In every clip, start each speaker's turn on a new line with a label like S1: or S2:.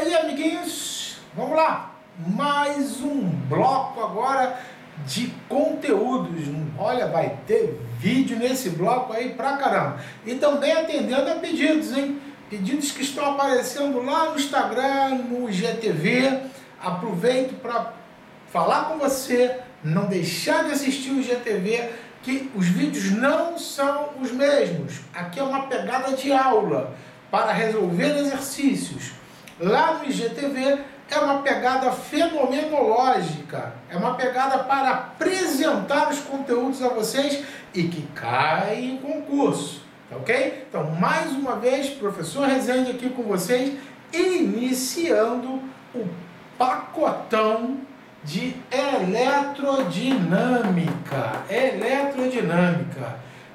S1: aí, amiguinhos, vamos lá, mais um bloco agora de conteúdos. Olha, vai ter vídeo nesse bloco aí pra caramba. E também atendendo a pedidos, hein? Pedidos que estão aparecendo lá no Instagram, no IGTV. Aproveito para falar com você, não deixar de assistir o IGTV, que os vídeos não são os mesmos. Aqui é uma pegada de aula para resolver exercícios. Lá no IGTV é uma pegada fenomenológica, é uma pegada para apresentar os conteúdos a vocês e que caem em concurso, tá ok? Então, mais uma vez, professor Rezende aqui com vocês, iniciando o pacotão de eletrodinâmica.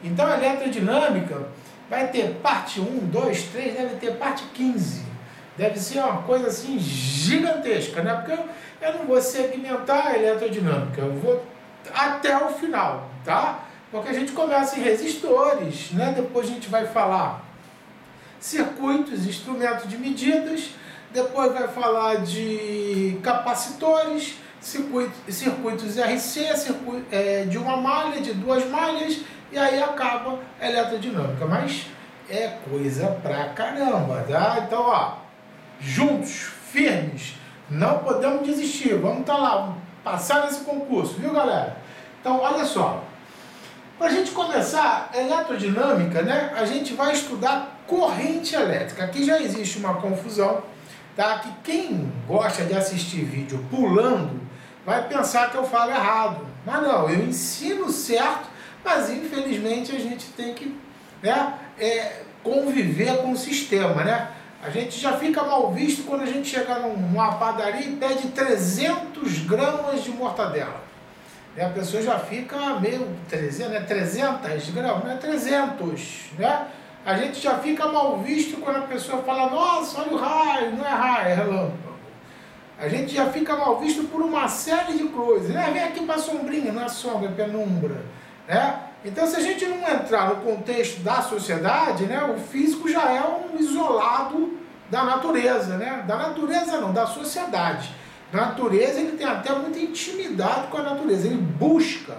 S1: Então, eletrodinâmica vai ter parte 1, 2, 3, deve ter parte 15. Deve ser uma coisa assim gigantesca, né? Porque eu não vou segmentar a eletrodinâmica, eu vou até o final, tá? Porque a gente começa em resistores, né? Depois a gente vai falar circuitos, instrumentos de medidas, depois vai falar de capacitores, circuitos RC, de uma malha, de duas malhas, e aí acaba a eletrodinâmica. Mas é coisa pra caramba, tá? Então, ó, juntos, firmes, não podemos desistir, vamos estar lá, vamos passar nesse concurso, viu, galera? Então, olha só, para a gente começar a eletrodinâmica, né, a gente vai estudar corrente elétrica. Aqui já existe uma confusão, tá? Que quem gosta de assistir vídeo pulando vai pensar que eu falo errado, mas não, eu ensino certo, mas infelizmente a gente tem que, né, conviver com o sistema, né? A gente já fica mal visto quando a gente chega numa padaria e pede 300 gramas de mortadela. E a pessoa já fica meio 300, né? 300 gramas, não é 300, né? A gente já fica mal visto quando a pessoa fala, nossa, olha o raio, não é raio, é relâmpago. A gente já fica mal visto por uma série de coisas, né? Vem aqui para a sombrinha, não é sombra, é penumbra, né? Então, se a gente não entrar no contexto da sociedade, né, o físico já é um isolado da natureza, né? Da natureza não, da sociedade. Na natureza, ele tem até muita intimidade com a natureza, ele busca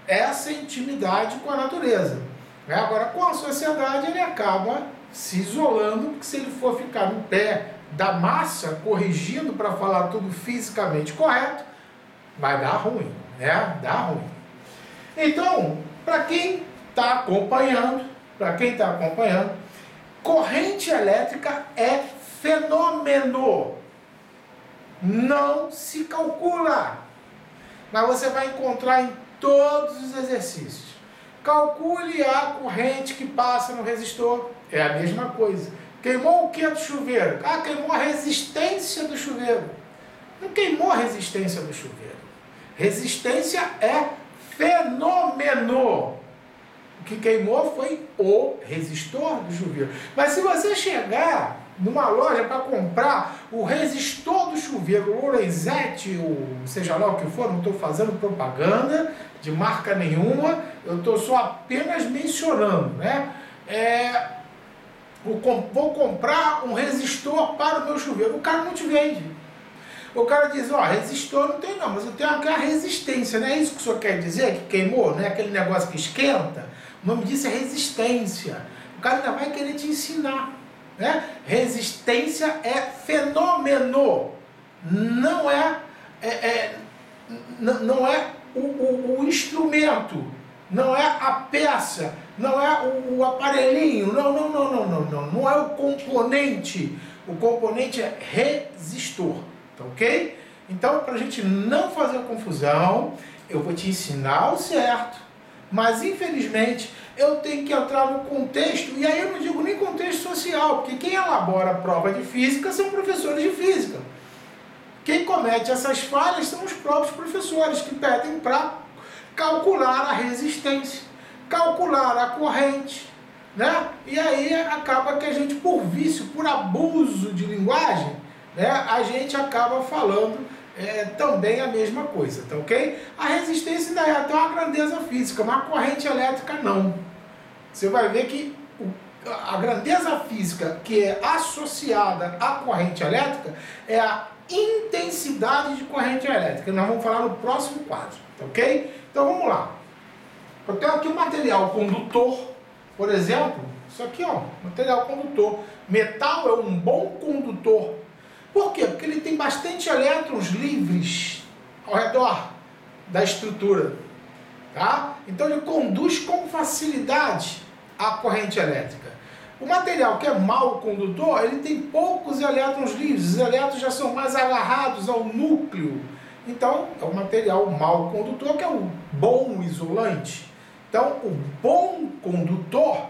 S1: essa intimidade com a natureza. Né? Agora, com a sociedade, ele acaba se isolando, porque se ele for ficar no pé da massa, corrigindo para falar tudo fisicamente correto, vai dar ruim, né? Dá ruim. Então, para quem está acompanhando, corrente elétrica é fenômeno. Não se calcula. Mas você vai encontrar em todos os exercícios. Calcule a corrente que passa no resistor. É a mesma coisa. Queimou o que do chuveiro? Ah, queimou a resistência do chuveiro. Não queimou a resistência do chuveiro. Resistência é fenômeno. O que queimou foi o resistor do chuveiro. Mas se você chegar numa loja para comprar o resistor do chuveiro, o Lorenzetti, ou seja lá o que for, não estou fazendo propaganda de marca nenhuma, eu estou só apenas mencionando, né? Vou comprar um resistor para o meu chuveiro. O cara não te vende. O cara diz, ó, resistor não tem não, mas eu tenho aquela resistência, não é isso que o senhor quer dizer, que queimou, né? Aquele negócio que esquenta, o nome disso é resistência. O cara ainda vai querer te ensinar, né? Resistência é fenômeno, não é o instrumento, não é a peça, não é o aparelhinho, não é o componente é resistor. Tá ok? Então, para a gente não fazer confusão, eu vou te ensinar o certo, mas infelizmente eu tenho que entrar no contexto, e aí eu não digo nem contexto social, porque quem elabora a prova de física são professores de física. Quem comete essas falhas são os próprios professores, que pedem para calcular a resistência, calcular a corrente, né? E aí acaba que a gente, por vício, por abuso de linguagem, né, a gente acaba falando também a mesma coisa, tá ok? A resistência ainda tem uma grandeza física, mas a corrente elétrica não. Você vai ver que a grandeza física que é associada à corrente elétrica é a intensidade de corrente elétrica. Nós vamos falar no próximo quadro, ok? Então vamos lá. Eu tenho aqui um material condutor, por exemplo, isso aqui, ó, material condutor. Metal é um bom condutor. Por quê? Porque ele tem bastante elétrons livres ao redor da estrutura, tá? Então ele conduz com facilidade a corrente elétrica. O material que é mau condutor, ele tem poucos elétrons livres, os elétrons já são mais agarrados ao núcleo. Então, é o material mau condutor que é o bom isolante. Então, o bom condutor,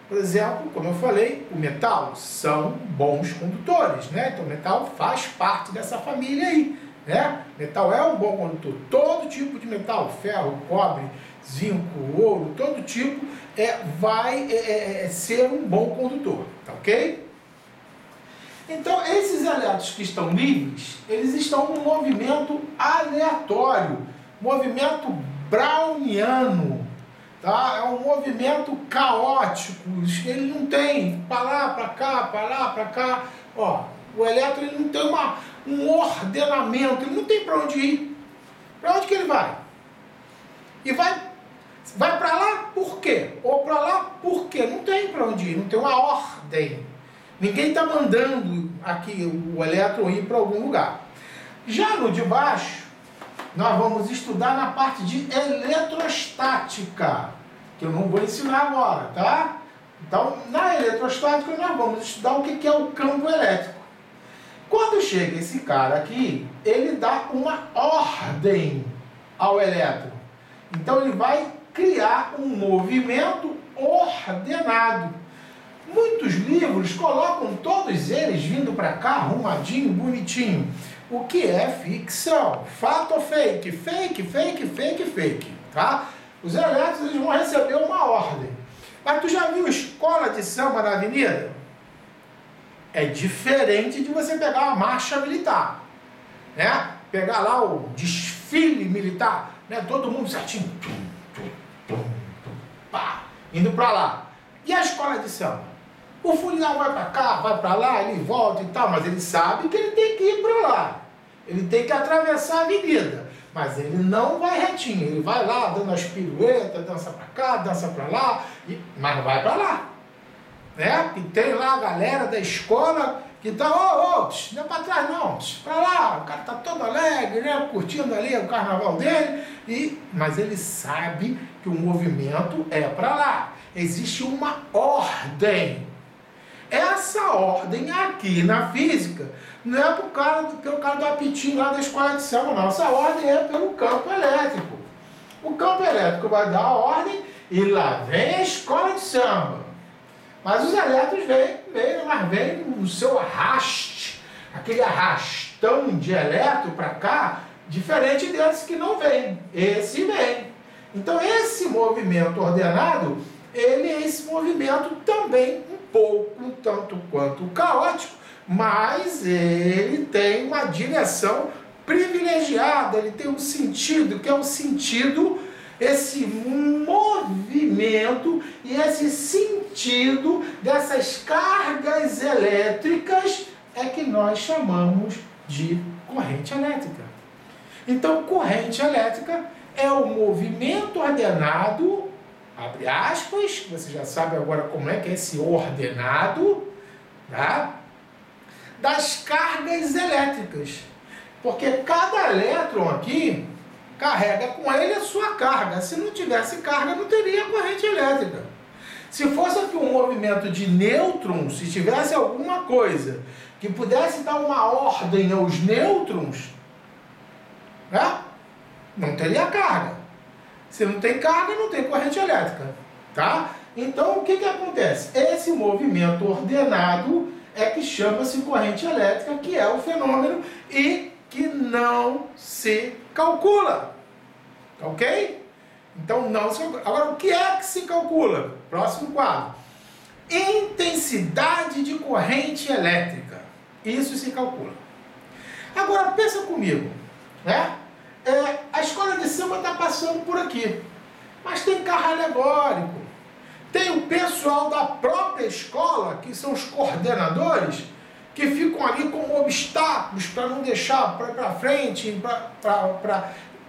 S1: por exemplo, como eu falei, o metal são bons condutores, né? Então, o metal faz parte dessa família aí, né? Metal é um bom condutor. Todo tipo de metal, ferro, cobre, zinco, ouro, todo tipo vai ser um bom condutor, tá ok? Então, esses elétrons que estão livres, eles estão num movimento aleatório, movimento browniano, tá? É um movimento caótico, ele não tem para lá, para cá, para lá, para cá. Ó, o elétron ele não tem um ordenamento, ele não tem para onde ir. Para onde que ele vai? E vai para lá por quê? Ou para lá por quê? Não tem para onde ir, não tem uma ordem. Ninguém está mandando aqui o elétron ir para algum lugar. Já no de baixo, nós vamos estudar na parte de eletrostática, que eu não vou ensinar agora, tá? Então, na eletrostática, nós vamos estudar o que é o campo elétrico. Quando chega esse cara aqui, ele dá uma ordem ao elétron. Então, ele vai criar um movimento ordenado. Muitos livros colocam todos eles vindo para cá, arrumadinho, bonitinho. O que é ficção? Fato ou fake? Fake, fake, fake, fake. Tá? Os elétrons eles vão receber uma ordem. Mas tu já viu escola de samba na avenida? É diferente de você pegar uma marcha militar. Né? Pegar lá o desfile militar. Né? Todo mundo certinho. Tum, tum, tum, tum, pá, indo para lá. E a escola de samba? O folião vai para cá, vai para lá, ele volta e tal, mas ele sabe que ele tem que ir para lá. Ele tem que atravessar a avenida. Mas ele não vai retinho, ele vai lá dando as piruetas, dança para cá, dança para lá, mas vai para lá. Né? E tem lá a galera da escola que tá, não é para trás não, para lá, o cara tá todo alegre, né? Curtindo ali o carnaval dele, mas ele sabe que o movimento é para lá. Existe uma ordem. Essa ordem aqui na física não é pelo cara do apitinho lá da escola de samba, não. Essa ordem é pelo campo elétrico. O campo elétrico vai dar a ordem e lá vem a escola de samba. Mas os elétrons vêm no seu arraste, aquele arrastão de elétron para cá, diferente desse que não vem. Esse vem. Então esse movimento ordenado, ele é esse movimento também um pouco, um tanto quanto caótico, mas ele tem uma direção privilegiada, ele tem um sentido, que é o sentido, esse movimento e esse sentido dessas cargas elétricas é que nós chamamos de corrente elétrica. Então, corrente elétrica é o movimento ordenado, abre aspas, você já sabe agora como é que é esse ordenado, tá? Das cargas elétricas. Porque cada elétron aqui carrega com ele a sua carga. Se não tivesse carga, não teria corrente elétrica. Se fosse aqui um movimento de nêutrons, se tivesse alguma coisa que pudesse dar uma ordem aos nêutrons, né? Não teria carga. Se não tem carga, não tem corrente elétrica, tá? Então, o que acontece? Esse movimento ordenado é que chama-se corrente elétrica, que é o fenômeno e que não se calcula, ok? Então, não se calcula. Agora, o que é que se calcula? Próximo quadro. Intensidade de corrente elétrica. Isso se calcula. Agora, pensa comigo, né? A escola de samba está passando por aqui, mas tem carro alegórico, Tem o pessoal da própria escola, que são os coordenadores, que ficam ali como obstáculos para não deixar para ir para frente,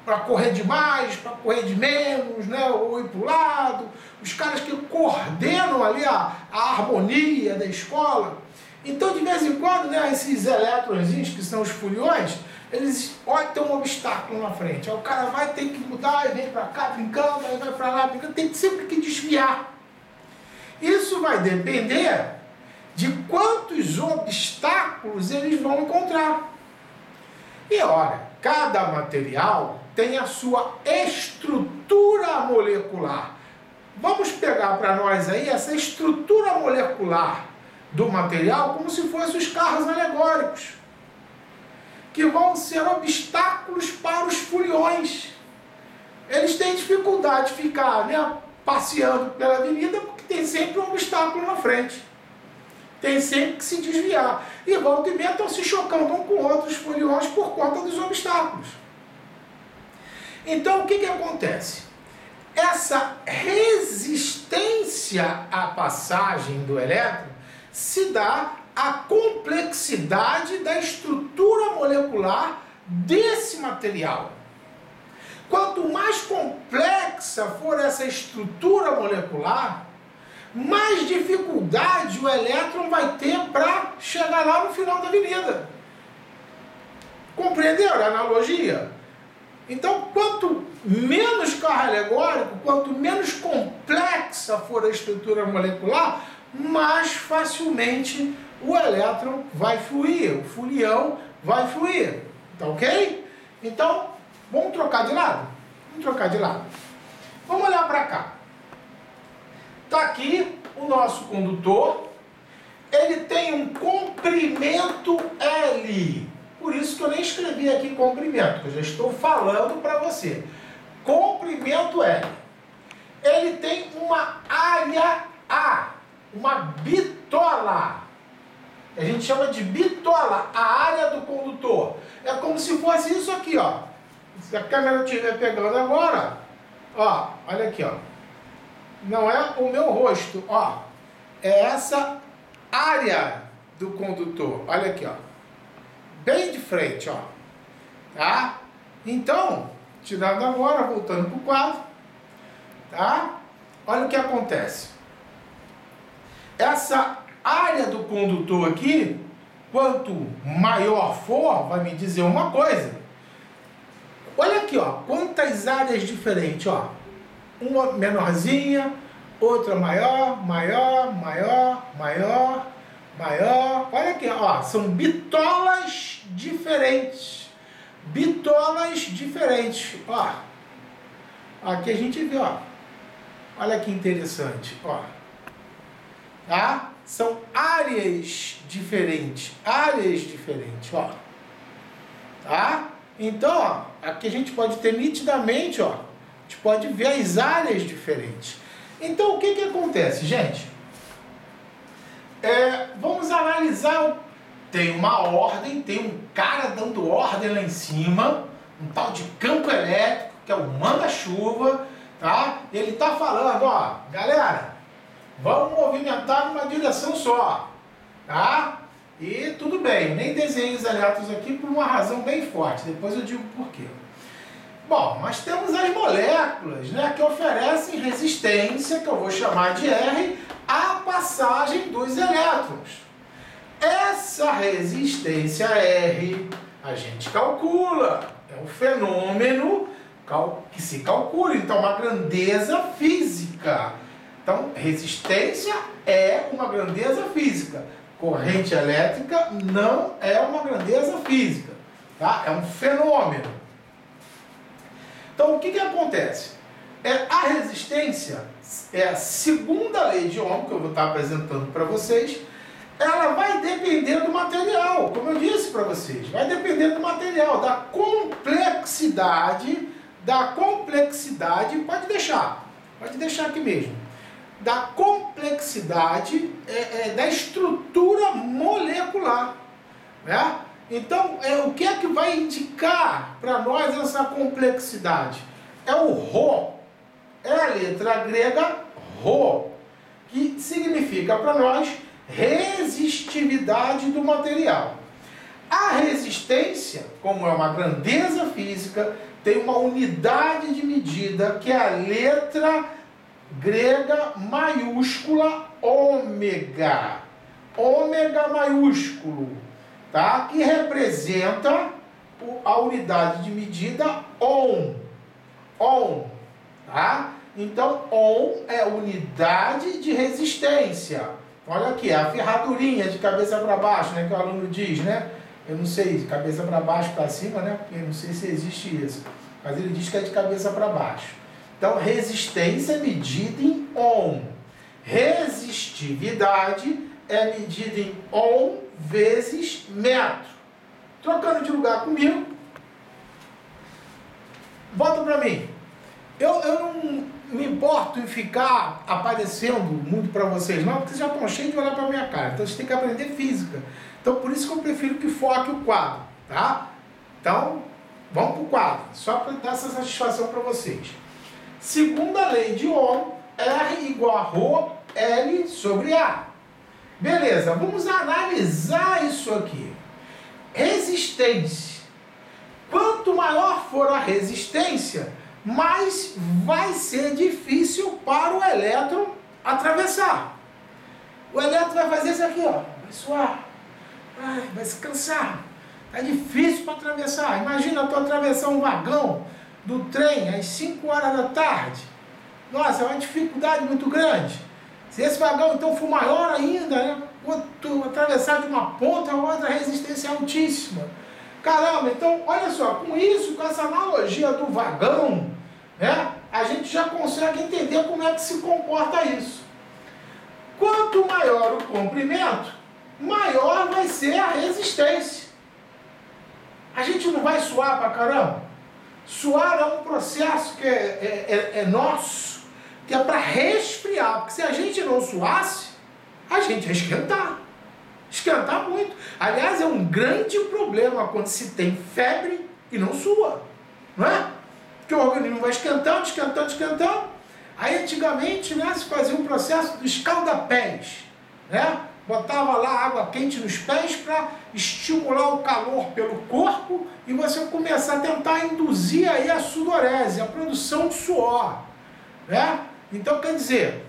S1: para correr demais, para correr de menos, né? Ou ir para o lado. Os caras que coordenam ali a harmonia da escola. Então, de vez em quando, né, esses elétronzinhos, que são os foliões, eles olham, tem um obstáculo na frente. Aí o cara vai ter que mudar, e vem para cá brincando, aí vai para lá brincando, tem sempre que desviar. Isso vai depender de quantos obstáculos eles vão encontrar. E olha, cada material tem a sua estrutura molecular. Vamos pegar para nós aí essa estrutura molecular do material como se fossem os carros alegóricos, que vão ser obstáculos para os foliões. Eles têm dificuldade de ficar, né, passeando pela avenida porque tem sempre um obstáculo na frente. Tem sempre que se desviar. E volta e meia estão se chocando um com outros foliões por conta dos obstáculos. Então, o que acontece? Essa resistência à passagem do elétron se dá à complexidade da estrutura molecular desse material. Quanto mais complexa for essa estrutura molecular, mais dificuldade o elétron vai ter para chegar lá no final da avenida. Compreenderam a analogia? Então, quanto menos carro alegórico, quanto menos complexa for a estrutura molecular, mais facilmente o elétron vai fluir, o folião vai fluir. Tá ok? Então, vamos trocar de lado? Vamos trocar de lado. Vamos olhar para cá. Está aqui o nosso condutor. Ele tem um comprimento L. Por isso que eu nem escrevi aqui comprimento, que eu já estou falando para você. Comprimento L. Ele tem uma área A, uma bitola. A gente chama de bitola, a área do condutor. É como se fosse isso aqui, ó. Se a câmera estiver pegando agora, ó, olha aqui, ó. Não é o meu rosto, ó. É essa área do condutor. Olha aqui, ó. Bem de frente, ó. Tá? Então, tirando agora, voltando para o quadro. Tá? Olha o que acontece. Essa área do condutor aqui, quanto maior for, vai me dizer uma coisa. Olha aqui, ó. Quantas áreas diferentes, ó. Uma menorzinha, outra maior, maior, maior, maior, maior. Olha aqui, ó, são bitolas diferentes. Bitolas diferentes, ó. Aqui a gente vê, ó. Olha que interessante, ó. Tá? São áreas diferentes, ó. Tá? Então, ó, aqui a gente pode ter nitidamente, ó. A gente pode ver as áreas diferentes. Então, o que acontece, gente? Vamos analisar. Tem uma ordem, tem um cara dando ordem lá em cima, um tal de campo elétrico, que é o manda-chuva, tá? Ele tá falando, ó, galera, vamos movimentar numa direção só, tá? E tudo bem, eu nem desenhei os elétrons aqui por uma razão bem forte, depois eu digo por quê. Bom, nós temos as moléculas, né, que oferecem resistência, que eu vou chamar de R, à passagem dos elétrons. Essa resistência R a gente calcula, é um fenômeno que se calcula, então uma grandeza física. Então, resistência é uma grandeza física. Corrente elétrica não é uma grandeza física, tá? É um fenômeno. Então, o que acontece? A resistência, a segunda lei de Ohm, que eu vou estar apresentando para vocês, ela vai depender do material, como eu disse para vocês, vai depender do material, da complexidade, pode deixar aqui mesmo, da complexidade da estrutura molecular, né? Então, o que é que vai indicar para nós essa complexidade? É o Rho, é a letra grega Rho. que significa para nós resistividade do material. A resistência, como é uma grandeza física, tem uma unidade de medida que é a letra grega maiúscula ômega. Ômega maiúsculo, tá? Que representa a unidade de medida ohm. Ohm, tá? Então, ohm é unidade de resistência. Olha aqui, a ferradurinha de cabeça para baixo, né? Que o aluno diz, né? Eu não sei, de cabeça para baixo, para cima, né? Porque eu não sei se existe isso. Mas ele diz que é de cabeça para baixo. Então, resistência é medida em ohm. Resistividade é medida em ohm vezes metro. Trocando de lugar comigo. Volta para mim. Eu não me importo em ficar aparecendo muito para vocês, não, porque vocês já estão cheios de olhar para a minha cara. Então, vocês têm que aprender física. Então, por isso que eu prefiro que foque o quadro, tá? Então, vamos para o quadro, só para dar essa satisfação para vocês. Segunda lei de Ohm, R igual a Rho L sobre A. Beleza, vamos analisar isso aqui. Resistência. Quanto maior for a resistência, mais vai ser difícil para o elétron atravessar. O elétron vai fazer isso aqui, ó, vai suar, vai se cansar. É difícil para atravessar. Imagina tu atravessar um vagão do trem às 5 horas da tarde. Nossa, é uma dificuldade muito grande. Se esse vagão então for maior ainda, né? Tu atravessar de uma ponta a outra, a resistência é altíssima. Caramba, então olha só, com isso, com essa analogia do vagão, né? A gente já consegue entender como é que se comporta isso. Quanto maior o comprimento, maior vai ser a resistência. A gente não vai suar pra caramba? Suar é um processo que é nosso, que é para resfriar, porque se a gente não suasse, a gente ia esquentar. Esquentar muito. Aliás, é um grande problema quando se tem febre e não sua, não é? Porque o organismo vai esquentando, esquentando, esquentando. Aí antigamente, né, se fazia um processo do escalda-pés, né? Botava lá água quente nos pés para estimular o calor pelo corpo e você começar a tentar induzir aí a sudorese, a produção de suor, né? Então, quer dizer,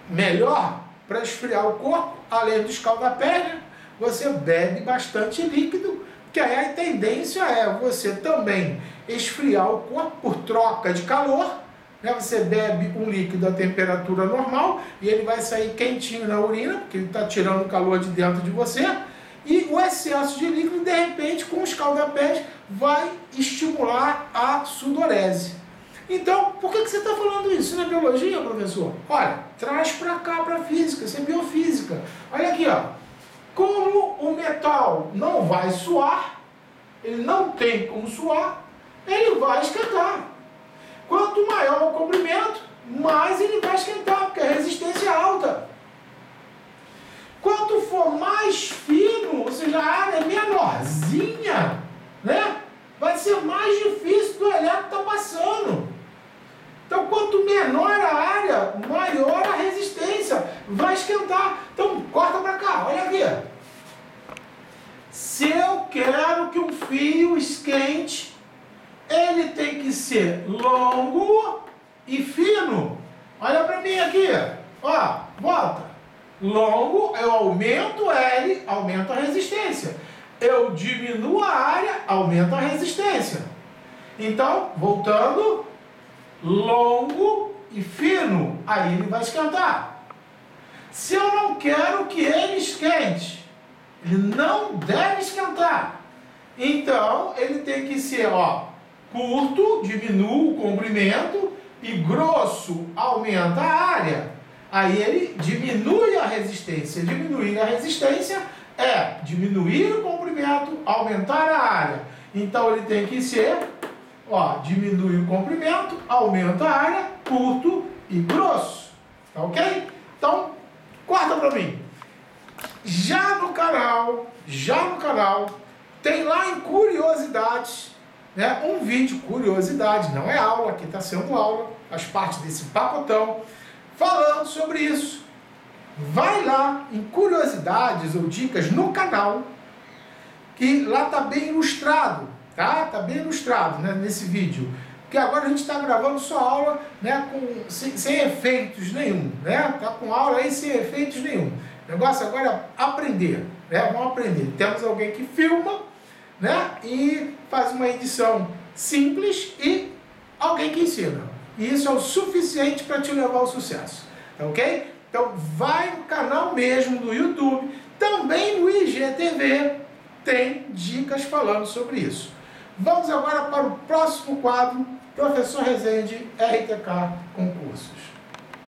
S1: melhor para esfriar o corpo, além do escalda-pés, né, você bebe bastante líquido, que aí a tendência é você também esfriar o corpo por troca de calor, né? Você bebe um líquido a temperatura normal e ele vai sair quentinho na urina, porque ele está tirando o calor de dentro de você, e o excesso de líquido, de repente, com o escalda-pés, vai estimular a sudorese. Então, por que você está falando isso? Isso não é biologia, professor? Olha, traz para cá, para a física, isso é biofísica. Olha aqui, ó. Como o metal não vai suar, ele não tem como suar, ele vai esquentar. Quanto maior o comprimento, mais ele vai esquentar, porque a resistência é alta. Quanto for mais fino, ou seja, a área é menorzinha, né, vai ser mais difícil do elétron estar passando. Então, quanto menor a área, maior a resistência, vai esquentar. Então, corta para cá, olha aqui. Se eu quero que um fio esquente, ele tem que ser longo e fino. Olha para mim aqui, ó, volta. Longo, eu aumento L, aumento a resistência. Eu diminuo a área, aumento a resistência. Então, voltando, longo e fino, aí ele vai esquentar. Se eu não quero que ele esquente, ele não deve esquentar. Então, ele tem que ser, ó, curto, diminui o comprimento, e grosso, aumenta a área. Aí ele diminui a resistência. Diminuir a resistência é diminuir o comprimento, aumentar a área. Então ele tem que ser, ó, diminui o comprimento, aumenta a área, curto e grosso. Tá ok? Então, corta para mim. Já no canal, tem lá em curiosidades, né, um vídeo, curiosidade, não é aula, aqui está sendo aula, faz parte desse pacotão, falando sobre isso. Vai lá em curiosidades ou dicas no canal, que lá tá bem ilustrado, tá? Tá bem ilustrado, né, nesse vídeo. Porque agora a gente está gravando só aula, né, sem efeitos nenhum, né? Tá com aula aí sem efeitos nenhum. O negócio agora é aprender, né? Vamos aprender. Temos alguém que filma, né, e faz uma edição simples e alguém que ensina. E isso é o suficiente para te levar ao sucesso, tá ok? Então vai no canal mesmo do YouTube, também no IGTV tem dicas falando sobre isso. Vamos agora para o próximo quadro, Professor Rezende, RTK Concursos.